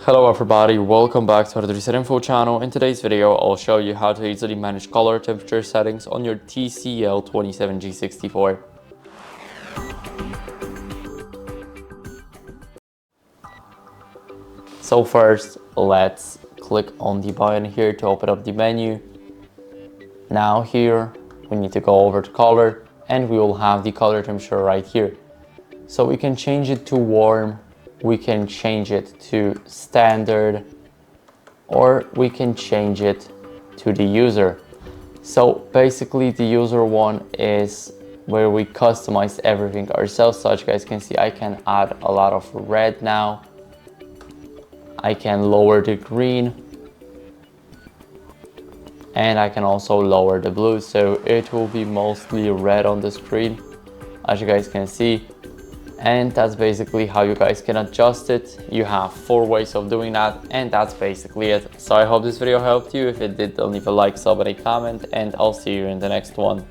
Hello everybody, welcome back to HardReset.Info channel. In today's video, I'll show you how to easily manage color temperature settings on your TCL 27G64. So first, let's click on the button here to open up the menu. Now here, we need to go over to color and we will have the color temperature right here. So we can change it to warm, we can change it to standard, or we can change it to the user. So basically the user one is where we customize everything ourselves. So as you guys can see, I can add a lot of red now. I can lower the green and I can also lower the blue, so it will be mostly red on the screen, as you guys can see. And that's basically how you guys can adjust it. You have 4 ways of doing that, and that's basically it. So I hope this video helped you. If it did, don't leave a like, sub, and a comment, and I'll see you in the next one.